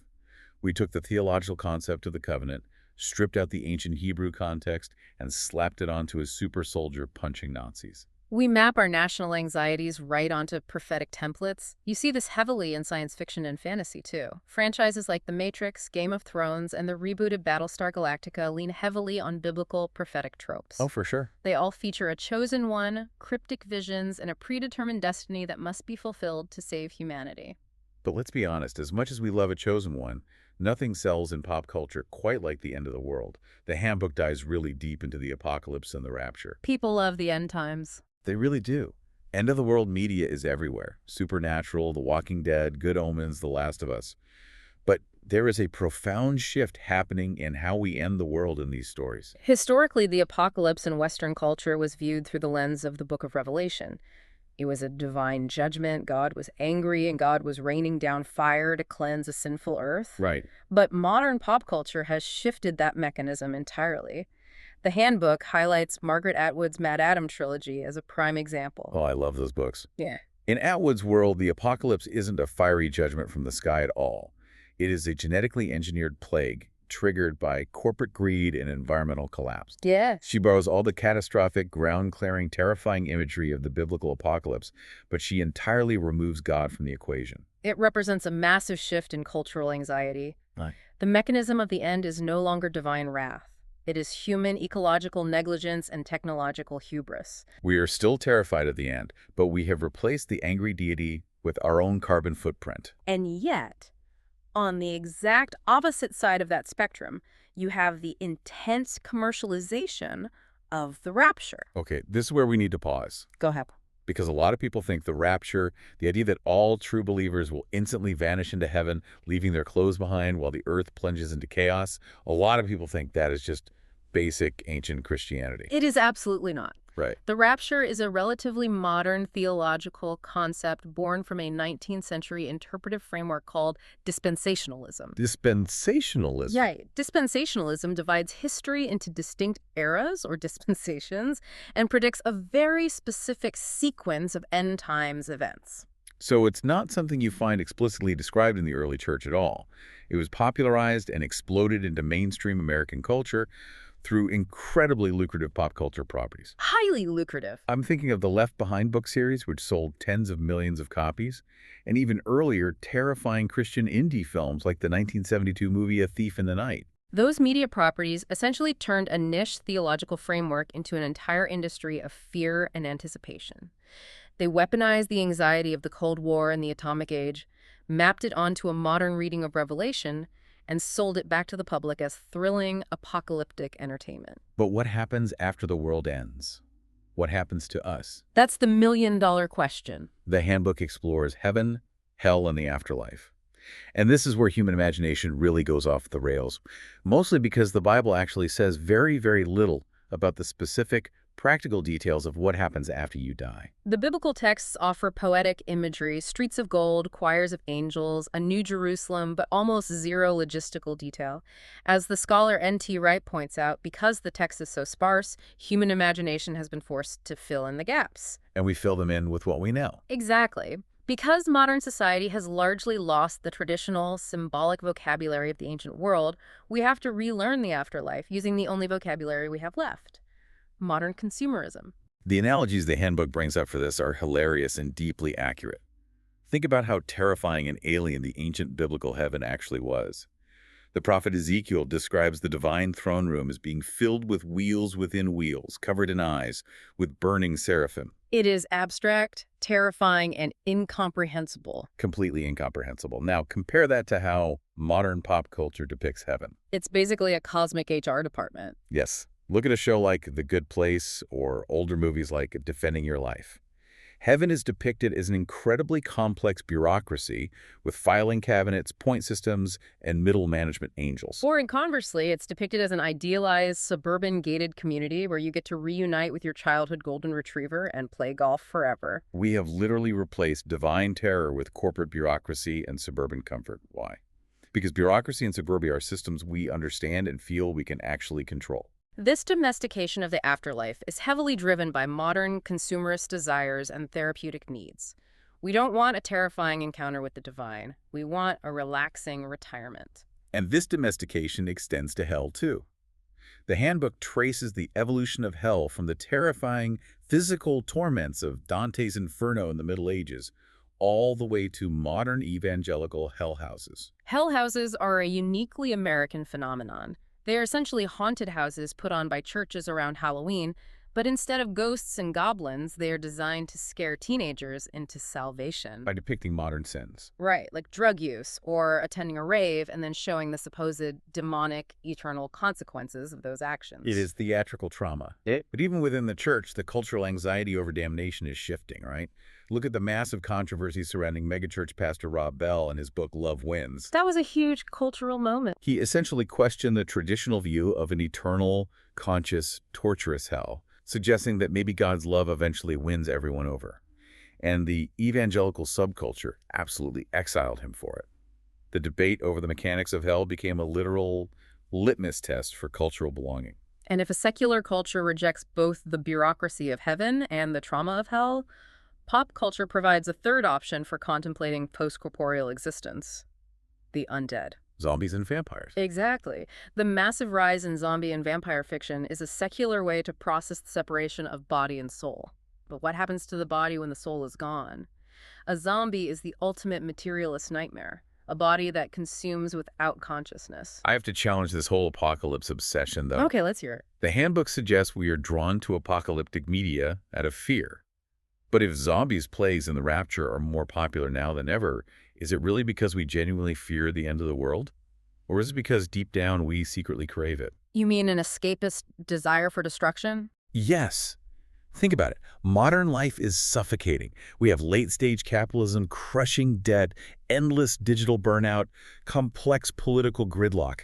Speaker 1: We took the theological concept of the covenant, stripped out the ancient Hebrew context, and slapped it onto a super soldier punching Nazis.
Speaker 2: We map our national anxieties right onto prophetic templates. You see this heavily in science fiction and fantasy, too. Franchises like The Matrix, Game of Thrones, and the rebooted Battlestar Galactica lean heavily on biblical prophetic tropes.
Speaker 1: Oh, for sure.
Speaker 2: They all feature a chosen one, cryptic visions, and a predetermined destiny that must be fulfilled to save humanity.
Speaker 1: But let's be honest, as much as we love a chosen one, nothing sells in pop culture quite like the end of the world. The Handbook dives really deep into the apocalypse and the rapture.
Speaker 2: People love the end times.
Speaker 1: They really do. End-of-the-world media is everywhere. Supernatural, The Walking Dead, Good Omens, The Last of Us. But there is a profound shift happening in how we end the world in these stories.
Speaker 2: Historically, the apocalypse in Western culture was viewed through the lens of the Book of Revelation. It was a divine judgment. God was angry and God was raining down fire to cleanse a sinful earth.
Speaker 1: Right.
Speaker 2: But modern pop culture has shifted that mechanism entirely. The Handbook highlights Margaret Atwood's Mad Adam trilogy as a prime example.
Speaker 1: Oh, I love those books.
Speaker 2: Yeah.
Speaker 1: In Atwood's world, the apocalypse isn't a fiery judgment from the sky at all. It is a genetically engineered plague triggered by corporate greed and environmental collapse.
Speaker 2: Yeah.
Speaker 1: She borrows all the catastrophic, ground-clearing, terrifying imagery of the biblical apocalypse, but she entirely removes God from the equation.
Speaker 2: It represents a massive shift in cultural anxiety.
Speaker 1: Right.
Speaker 2: The mechanism of the end is no longer divine wrath. It is human ecological negligence and technological hubris.
Speaker 1: We are still terrified of the end, but we have replaced the angry deity with our own carbon footprint.
Speaker 2: And yet, on the exact opposite side of that spectrum, you have the intense commercialization of the rapture.
Speaker 1: Okay, this is where we need to pause.
Speaker 2: Go ahead.
Speaker 1: Because a lot of people think the rapture, the idea that all true believers will instantly vanish into heaven, leaving their clothes behind while the earth plunges into chaos, a lot of people think that is just basic ancient Christianity.
Speaker 2: It is absolutely not.
Speaker 1: Right.
Speaker 2: The rapture is a relatively modern theological concept born from a 19th century interpretive framework called dispensationalism.
Speaker 1: Dispensationalism?
Speaker 2: Yeah, dispensationalism divides history into distinct eras or dispensations and predicts a very specific sequence of end times events.
Speaker 1: So it's not something you find explicitly described in the early church at all. It was popularized and exploded into mainstream American culture through incredibly lucrative pop culture properties.
Speaker 2: Highly lucrative.
Speaker 1: I'm thinking of the Left Behind book series, which sold tens of millions of copies, and even earlier, terrifying Christian indie films like the 1972 movie A Thief in the Night.
Speaker 2: Those media properties essentially turned a niche theological framework into an entire industry of fear and anticipation. They weaponized the anxiety of the Cold War and the atomic age, mapped it onto a modern reading of Revelation, and sold it back to the public as thrilling, apocalyptic entertainment.
Speaker 1: But what happens after the world ends? What happens to us?
Speaker 2: That's the million-dollar question.
Speaker 1: The Handbook explores heaven, hell, and the afterlife. And this is where human imagination really goes off the rails, mostly because the Bible actually says very, very little about the specific, practical details of what happens after you die.
Speaker 2: The biblical texts offer poetic imagery, streets of gold, choirs of angels, a new Jerusalem, but almost zero logistical detail. As the scholar N.T. Wright points out, because the text is so sparse, human imagination has been forced to fill in the gaps.
Speaker 1: And we fill them in with what we know.
Speaker 2: Exactly. Because modern society has largely lost the traditional, symbolic vocabulary of the ancient world, we have to relearn the afterlife using the only vocabulary we have left: modern consumerism.
Speaker 1: The analogies the Handbook brings up for this are hilarious and deeply accurate. Think about how terrifying and alien the ancient biblical heaven actually was. The prophet Ezekiel describes the divine throne room as being filled with wheels within wheels, covered in eyes, with burning seraphim.
Speaker 2: It is abstract, terrifying, and incomprehensible.
Speaker 1: Completely incomprehensible. Now, compare that to how modern pop culture depicts heaven.
Speaker 2: It's basically a cosmic HR department.
Speaker 1: Yes. Look at a show like The Good Place or older movies like Defending Your Life. Heaven is depicted as an incredibly complex bureaucracy with filing cabinets, point systems, and middle management angels.
Speaker 2: Or, conversely, it's depicted as an idealized, suburban gated community where you get to reunite with your childhood golden retriever and play golf forever.
Speaker 1: We have literally replaced divine terror with corporate bureaucracy and suburban comfort. Why? Because bureaucracy and suburbia are systems we understand and feel we can actually control.
Speaker 2: This domestication of the afterlife is heavily driven by modern consumerist desires and therapeutic needs. We don't want a terrifying encounter with the divine. We want a relaxing retirement.
Speaker 1: And this domestication extends to hell, too. The Handbook traces the evolution of hell from the terrifying physical torments of Dante's Inferno in the Middle Ages all the way to modern evangelical hell houses.
Speaker 2: Hell houses are a uniquely American phenomenon. They are essentially haunted houses put on by churches around Halloween, but instead of ghosts and goblins, they are designed to scare teenagers into salvation.
Speaker 1: By depicting modern sins.
Speaker 2: Right, like drug use or attending a rave and then showing the supposed demonic eternal consequences of those actions.
Speaker 1: It is theatrical trauma. But even within the church, the cultural anxiety over damnation is shifting, right? Look at the massive controversy surrounding megachurch pastor Rob Bell and his book Love Wins.
Speaker 2: That was a huge cultural moment.
Speaker 1: He essentially questioned the traditional view of an eternal, conscious, torturous hell, suggesting that maybe God's love eventually wins everyone over. and the evangelical subculture absolutely exiled him for it. The debate over the mechanics of hell became a literal litmus test for cultural belonging.
Speaker 2: And if a secular culture rejects both the bureaucracy of heaven and the trauma of hell, pop culture provides a third option for contemplating post-corporeal existence: the undead.
Speaker 1: Zombies and vampires.
Speaker 2: Exactly. The massive rise in zombie and vampire fiction is a secular way to process the separation of body and soul. But what happens to the body when the soul is gone? A zombie is the ultimate materialist nightmare, a body that consumes without consciousness.
Speaker 1: I have to challenge this whole apocalypse obsession, though.
Speaker 2: Okay, let's hear it.
Speaker 1: The handbook suggests we are drawn to apocalyptic media out of fear. But if zombies, plagues, and the rapture are more popular now than ever, is it really because we genuinely fear the end of the world? Or is it because deep down we secretly crave it?
Speaker 2: You mean an escapist desire for destruction?
Speaker 1: Yes. Think about it. Modern life is suffocating. We have late-stage capitalism, crushing debt, endless digital burnout, complex political gridlock.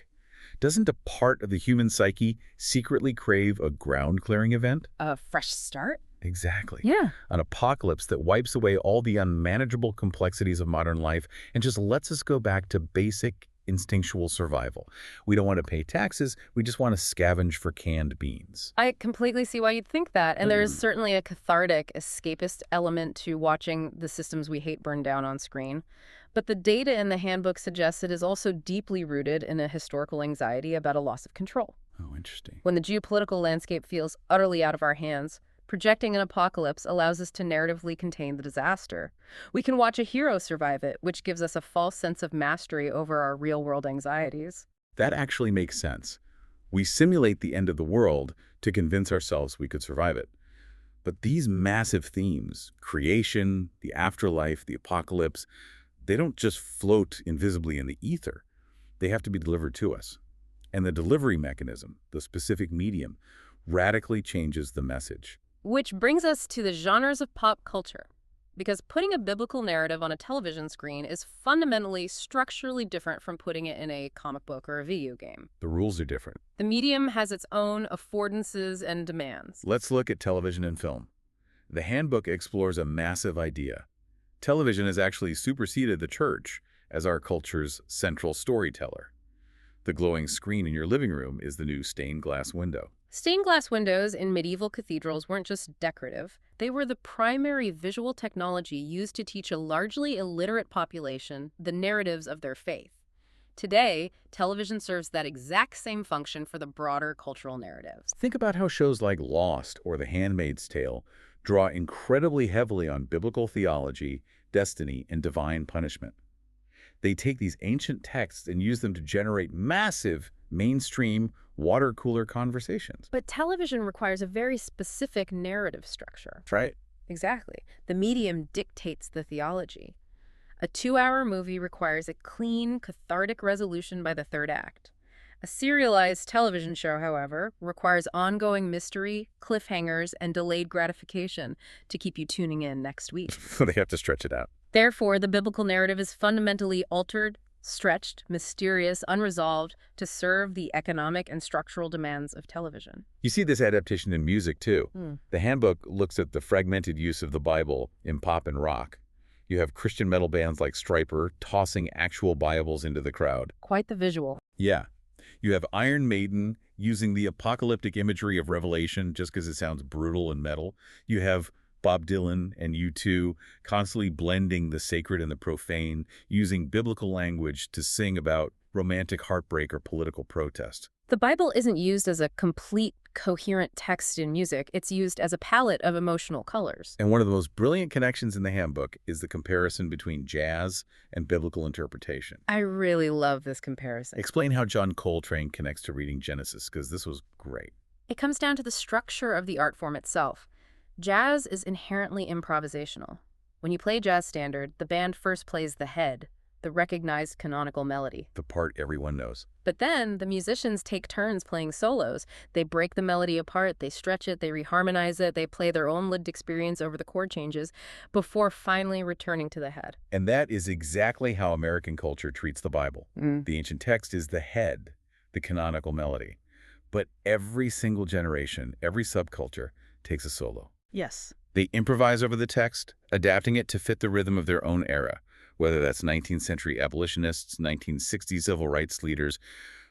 Speaker 1: Doesn't a part of the human psyche secretly crave a ground-clearing event?
Speaker 2: A fresh start?
Speaker 1: Exactly.
Speaker 2: Yeah.
Speaker 1: An apocalypse that wipes away all the unmanageable complexities of modern life and just lets us go back to basic instinctual survival. We don't want to pay taxes. We just want to scavenge for canned beans.
Speaker 2: I completely see why you'd think that. And there is certainly a cathartic, escapist element to watching the systems we hate burn down on screen. But the data in the handbook suggests it is also deeply rooted in a historical anxiety about a loss of control.
Speaker 1: Oh, interesting.
Speaker 2: When the geopolitical landscape feels utterly out of our hands, projecting an apocalypse allows us to narratively contain the disaster. We can watch a hero survive it, which gives us a false sense of mastery over our real-world anxieties.
Speaker 1: That actually makes sense. We simulate the end of the world to convince ourselves we could survive it. But these massive themes, creation, the afterlife, the apocalypse, they don't just float invisibly in the ether. They have to be delivered to us. And the delivery mechanism, the specific medium, radically changes the message.
Speaker 2: Which brings us to the genres of pop culture. Because putting a biblical narrative on a television screen is fundamentally, structurally different from putting it in a comic book or a video game.
Speaker 1: The rules are different.
Speaker 2: The medium has its own affordances and demands.
Speaker 1: Let's look at television and film. The handbook explores a massive idea. Television has actually superseded the church as our culture's central storyteller. The glowing screen in your living room is the new stained glass window.
Speaker 2: Stained glass windows in medieval cathedrals weren't just decorative. They were the primary visual technology used to teach a largely illiterate population the narratives of their faith. Today, television serves that exact same function for the broader cultural narratives.
Speaker 1: Think about how shows like Lost or The Handmaid's Tale draw incredibly heavily on biblical theology, destiny, and divine punishment. They take these ancient texts and use them to generate massive, mainstream, water-cooler conversations.
Speaker 2: But television requires a very specific narrative structure.
Speaker 1: That's right.
Speaker 2: Exactly. The medium dictates the theology. A 2-hour movie requires a clean, cathartic resolution by the third act. A serialized television show, however, requires ongoing mystery, cliffhangers, and delayed gratification to keep you tuning in next week.
Speaker 1: So they have to stretch it out.
Speaker 2: Therefore, the biblical narrative is fundamentally altered, stretched, mysterious, unresolved to serve the economic and structural demands of television.
Speaker 1: You see this adaptation in music, too.
Speaker 2: Hmm.
Speaker 1: The handbook looks at the fragmented use of the Bible in pop and rock. You have Christian metal bands like Stryper tossing actual Bibles into the crowd.
Speaker 2: Quite the visual.
Speaker 1: Yeah. You have Iron Maiden using the apocalyptic imagery of Revelation just because it sounds brutal and metal. You have Bob Dylan and U2 constantly blending the sacred and the profane, using biblical language to sing about romantic heartbreak or political protest.
Speaker 2: The Bible isn't used as a complete, coherent text in music. It's used as a palette of emotional colors.
Speaker 1: And one of the most brilliant connections in the handbook is the comparison between jazz and biblical interpretation.
Speaker 2: I really love this comparison.
Speaker 1: Explain how John Coltrane connects to reading Genesis, because this was great.
Speaker 2: It comes down to the structure of the art form itself. Jazz is inherently improvisational. When you play jazz standard, the band first plays the head, the recognized canonical melody.
Speaker 1: The part everyone knows.
Speaker 2: But then the musicians take turns playing solos. They break the melody apart, they stretch it, they reharmonize it, they play their own lived experience over the chord changes before finally returning to the head.
Speaker 1: And that is exactly how American culture treats the Bible. The ancient text is the head, the canonical melody. But every single generation, every subculture takes a solo.
Speaker 2: Yes.
Speaker 1: They improvise over the text, adapting it to fit the rhythm of their own era, whether that's 19th century abolitionists, 1960s civil rights leaders,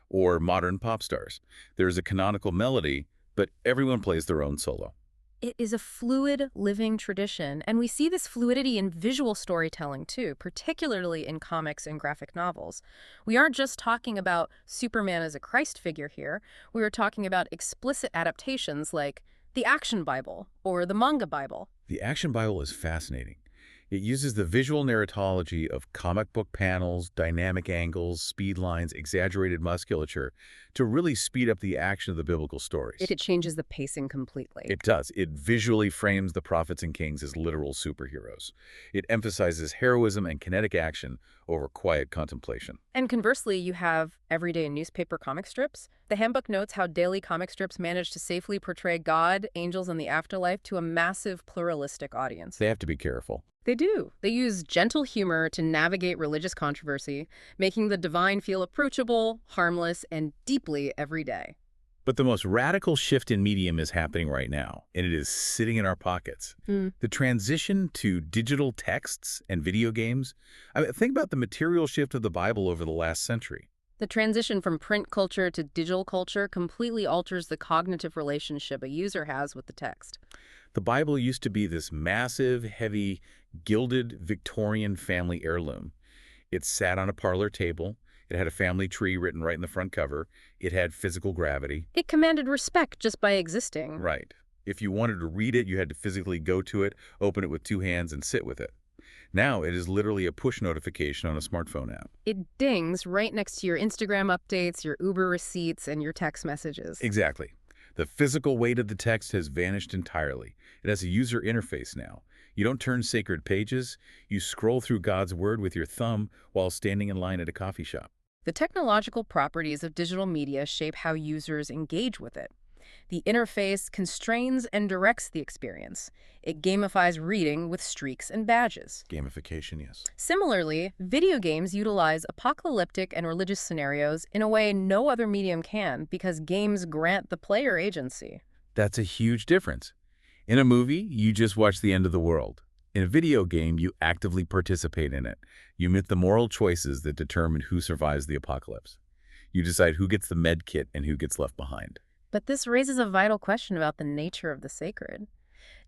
Speaker 1: or modern pop stars. There's a canonical melody, but everyone plays their own solo.
Speaker 2: It is a fluid, living tradition, and we see this fluidity in visual storytelling too, particularly in comics and graphic novels. We aren't just talking about Superman as a Christ figure here. We are talking about explicit adaptations like the Action Bible or the Manga Bible.
Speaker 1: The Action Bible is fascinating. It uses the visual narratology of comic book panels, dynamic angles, speed lines, exaggerated musculature to really speed up the action of the biblical stories.
Speaker 2: It changes the pacing completely.
Speaker 1: It does. It visually frames the prophets and kings as literal superheroes. It emphasizes heroism and kinetic action over quiet contemplation.
Speaker 2: And conversely, you have everyday newspaper comic strips. The Handbook notes how daily comic strips manage to safely portray God, angels, and the afterlife to a massive pluralistic audience.
Speaker 1: They have to be careful.
Speaker 2: They do. They use gentle humor to navigate religious controversy, making the divine feel approachable, harmless, and deeply everyday.
Speaker 1: But the most radical shift in medium is happening right now, and it is sitting in our pockets. The transition to digital texts and video games. I mean, think about the material shift of the Bible over the last century.
Speaker 2: The transition from print culture to digital culture completely alters the cognitive relationship a user has with the text.
Speaker 1: The Bible used to be this massive, heavy, gilded Victorian family heirloom. It sat on a parlor table. It had a family tree written right in the front cover. It had physical gravity.
Speaker 2: It commanded respect just by existing.
Speaker 1: Right. If you wanted to read it, you had to physically go to it, open it with two hands, and sit with it. Now it is literally a push notification on a smartphone app.
Speaker 2: It dings right next to your Instagram updates, your Uber receipts, and your text messages.
Speaker 1: Exactly. The physical weight of the text has vanished entirely. It has a user interface now. You don't turn sacred pages. You scroll through God's Word with your thumb while standing in line at a coffee shop.
Speaker 2: The technological properties of digital media shape how users engage with it. The interface constrains and directs the experience. It gamifies reading with streaks and badges.
Speaker 1: Gamification, yes.
Speaker 2: Similarly, video games utilize apocalyptic and religious scenarios in a way no other medium can because games grant the player agency.
Speaker 1: That's a huge difference. In a movie, you just watch the end of the world. In a video game, you actively participate in it. You make the moral choices that determine who survives the apocalypse. You decide who gets the med kit and who gets left behind.
Speaker 2: But this raises a vital question about the nature of the sacred.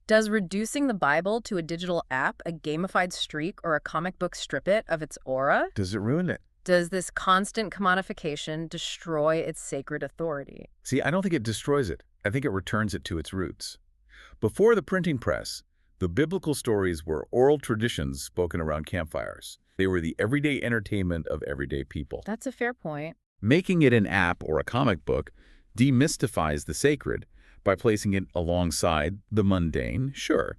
Speaker 2: Does reducing the Bible to a digital app, a gamified streak, or a comic book strip it of its aura?
Speaker 1: Does it ruin it?
Speaker 2: Does this constant commodification destroy its sacred authority?
Speaker 1: See, I don't think it destroys it. I think it returns it to its roots. Before the printing press, the biblical stories were oral traditions spoken around campfires. They were the everyday entertainment of everyday people.
Speaker 2: That's a fair point.
Speaker 1: Making it an app or a comic book demystifies the sacred by placing it alongside the mundane, sure,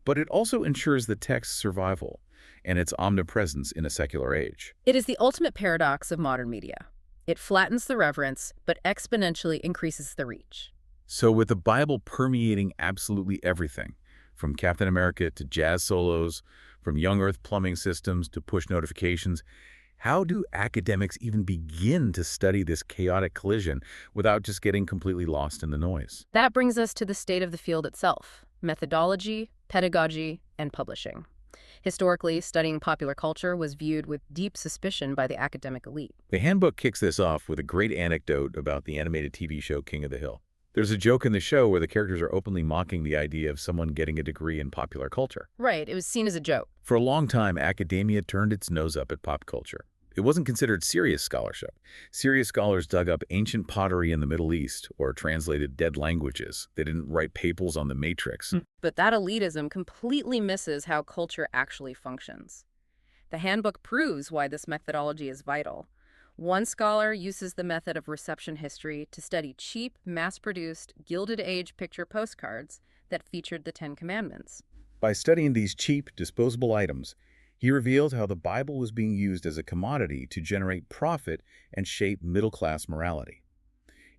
Speaker 1: but it also ensures the text's survival and its omnipresence in a secular age.
Speaker 2: It is the ultimate paradox of modern media. It flattens the reverence, but exponentially increases the reach.
Speaker 1: So with the Bible permeating absolutely everything, from Captain America to jazz solos, from young earth plumbing systems to push notifications, how do academics even begin to study this chaotic collision without just getting completely lost in the noise?
Speaker 2: That brings us to the state of the field itself: methodology, pedagogy, and publishing. Historically, studying popular culture was viewed with deep suspicion by the academic elite.
Speaker 1: The Handbook kicks this off with a great anecdote about the animated TV show King of the Hill. There's a joke in the show where the characters are openly mocking the idea of someone getting a degree in popular culture.
Speaker 2: Right, it was seen as a joke.
Speaker 1: For a long time, academia turned its nose up at pop culture. It wasn't considered serious scholarship. Serious scholars dug up ancient pottery in the Middle East or translated dead languages. They didn't write papers on the Matrix.
Speaker 2: But that elitism completely misses how culture actually functions. The Handbook proves why this methodology is vital. One scholar uses the method of reception history to study cheap, mass-produced, Gilded Age picture postcards that featured the Ten Commandments.
Speaker 1: By studying these cheap, disposable items, he revealed how the Bible was being used as a commodity to generate profit and shape middle-class morality.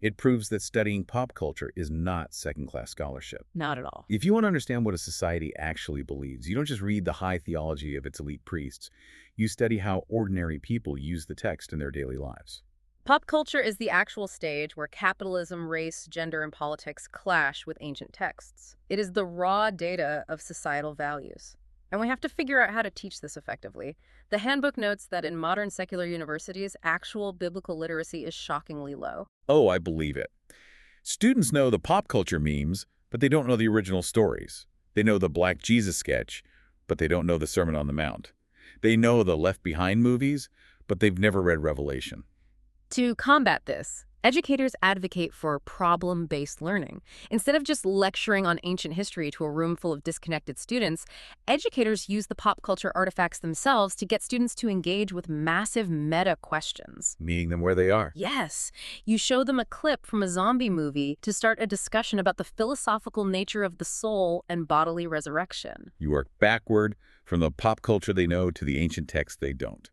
Speaker 1: It proves that studying pop culture is not second-class scholarship.
Speaker 2: Not at all.
Speaker 1: If you want to understand what a society actually believes, you don't just read the high theology of its elite priests. You study how ordinary people use the text in their daily lives.
Speaker 2: Pop culture is the actual stage where capitalism, race, gender, and politics clash with ancient texts. It is the raw data of societal values. And we have to figure out how to teach this effectively. The handbook notes that in modern secular universities, actual biblical literacy is shockingly low.
Speaker 1: Oh, I believe it. Students know the pop culture memes, but they don't know the original stories. They know the Black Jesus sketch, but they don't know the Sermon on the Mount. They know the Left Behind movies, but they've never read Revelation.
Speaker 2: To combat this, educators advocate for problem-based learning. Instead of just lecturing on ancient history to a room full of disconnected students, educators use the pop culture artifacts themselves to get students to engage with massive meta questions.
Speaker 1: Meeting them where they are.
Speaker 2: Yes, you show them a clip from a zombie movie to start a discussion about the philosophical nature of the soul and bodily resurrection.
Speaker 1: You work backward from the pop culture they know to the ancient texts they don't.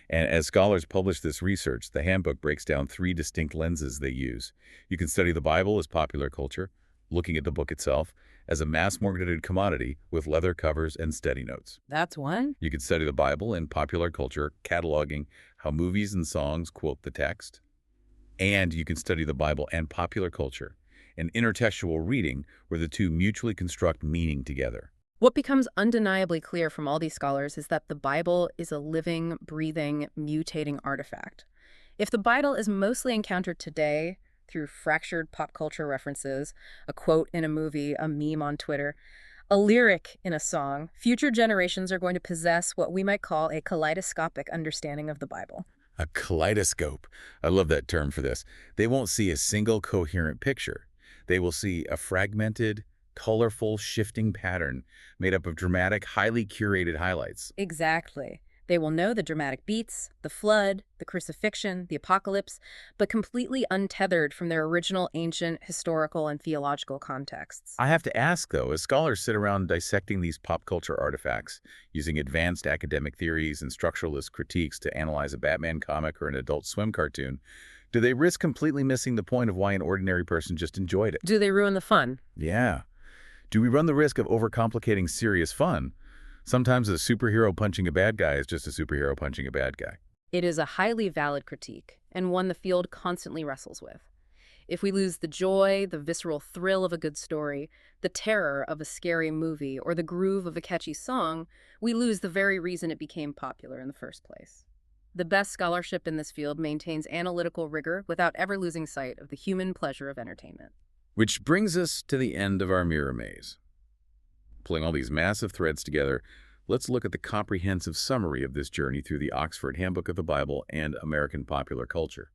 Speaker 1: And as scholars publish this research, the handbook breaks down 3 distinct lenses they use. You can study the Bible as popular culture, looking at the book itself as a mass-marketed commodity with leather covers and study notes.
Speaker 2: That's one.
Speaker 1: You can study the Bible in popular culture, cataloging how movies and songs quote the text. And you can study the Bible and popular culture, an intertextual reading where the two mutually construct meaning together.
Speaker 2: What becomes undeniably clear from all these scholars is that the Bible is a living, breathing, mutating artifact. If the Bible is mostly encountered today through fractured pop culture references, a quote in a movie, a meme on Twitter, a lyric in a song, future generations are going to possess what we might call a kaleidoscopic understanding of the Bible.
Speaker 1: A kaleidoscope. I love that term for this. They won't see a single coherent picture. They will see a fragmented, colorful, shifting pattern made up of dramatic, highly curated highlights.
Speaker 2: Exactly. They will know the dramatic beats, the flood, the crucifixion, the apocalypse, but completely untethered from their original ancient historical and theological contexts.
Speaker 1: I have to ask, though, as scholars sit around dissecting these pop culture artifacts, using advanced academic theories and structuralist critiques to analyze a Batman comic or an Adult Swim cartoon, do they risk completely missing the point of why an ordinary person just enjoyed it?
Speaker 2: Do they ruin the fun?
Speaker 1: Yeah. Do we run the risk of overcomplicating serious fun? Sometimes a superhero punching a bad guy is just a superhero punching a bad guy.
Speaker 2: It is a highly valid critique, and one the field constantly wrestles with. If we lose the joy, the visceral thrill of a good story, the terror of a scary movie, or the groove of a catchy song, we lose the very reason it became popular in the first place. The best scholarship in this field maintains analytical rigor without ever losing sight of the human pleasure of entertainment.
Speaker 1: Which brings us to the end of our mirror maze. Pulling all these massive threads together, let's look at the comprehensive summary of this journey through the Oxford Handbook of the Bible and American popular culture.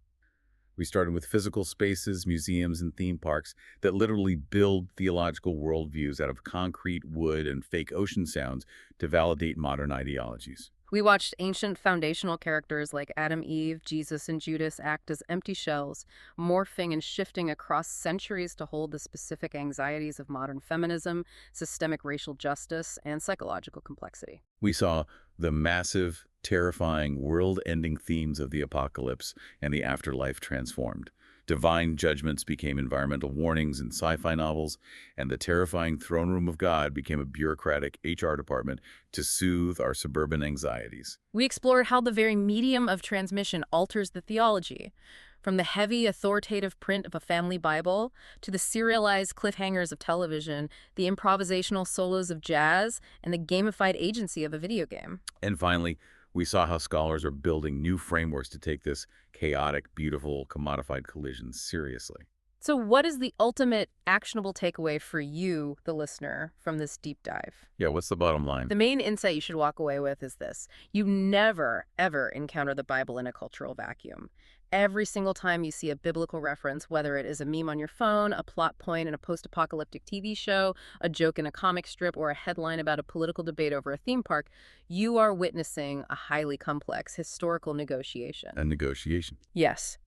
Speaker 1: We started with physical spaces, museums, and theme parks that literally build theological worldviews out of concrete, wood, and fake ocean sounds to validate modern ideologies.
Speaker 2: We watched ancient foundational characters like Adam, Eve, Jesus, and Judas act as empty shells, morphing and shifting across centuries to hold the specific anxieties of modern feminism, systemic racial justice, and psychological complexity.
Speaker 1: We saw the massive, terrifying, world-ending themes of the apocalypse and the afterlife transformed. Divine judgments became environmental warnings in sci-fi novels, and the terrifying throne room of God became a bureaucratic HR department to soothe our suburban anxieties.
Speaker 2: We explored how the very medium of transmission alters the theology, from the heavy, authoritative print of a family Bible to the serialized cliffhangers of television, the improvisational solos of jazz, and the gamified agency of a video game.
Speaker 1: And finally, we saw how scholars are building new frameworks to take this chaotic, beautiful, commodified collision seriously.
Speaker 2: So what is the ultimate actionable takeaway for you, the listener, from this deep dive?
Speaker 1: Yeah, what's the bottom line?
Speaker 2: The main insight you should walk away with is this. You never, ever encounter the Bible in a cultural vacuum. Every single time you see a biblical reference, whether it is a meme on your phone, a plot point in a post-apocalyptic TV show, a joke in a comic strip, or a headline about a political debate over a theme park, you are witnessing a highly complex historical negotiation.
Speaker 1: A negotiation.
Speaker 2: Yes.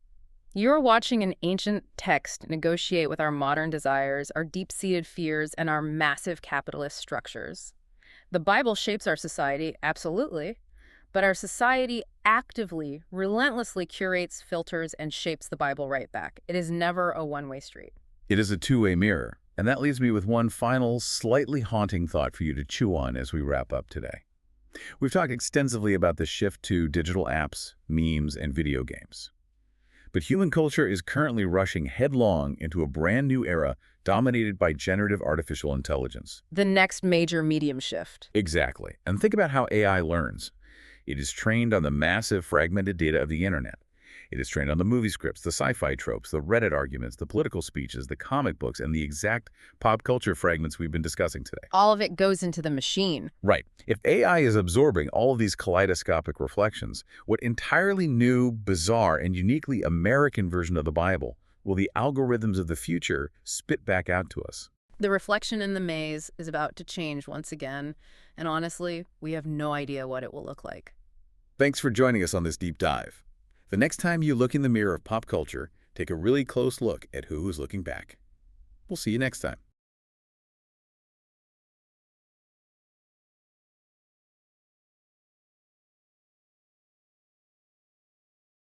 Speaker 2: You're watching an ancient text negotiate with our modern desires, our deep-seated fears, and our massive capitalist structures. The Bible shapes our society, absolutely, but our society actively, relentlessly curates, filters, and shapes the Bible right back. It is never a one-way street.
Speaker 1: It is a two-way mirror, and that leaves me with one final, slightly haunting thought for you to chew on as we wrap up today. We've talked extensively about the shift to digital apps, memes, and video games. But human culture is currently rushing headlong into a brand new era dominated by generative artificial intelligence.
Speaker 2: The next major medium shift.
Speaker 1: Exactly. And think about how AI learns. It is trained on the massive fragmented data of the internet. It is trained on the movie scripts, the sci-fi tropes, the Reddit arguments, the political speeches, the comic books, and the exact pop culture fragments we've been discussing today.
Speaker 2: All of it goes into the machine.
Speaker 1: Right. If AI is absorbing all of these kaleidoscopic reflections, what entirely new, bizarre, and uniquely American version of the Bible will the algorithms of the future spit back out to us?
Speaker 2: The reflection in the maze is about to change once again, and honestly, we have no idea what it will look like.
Speaker 1: Thanks for joining us on this deep dive. The next time you look in the mirror of pop culture, take a really close look at who is looking back. We'll see you next time.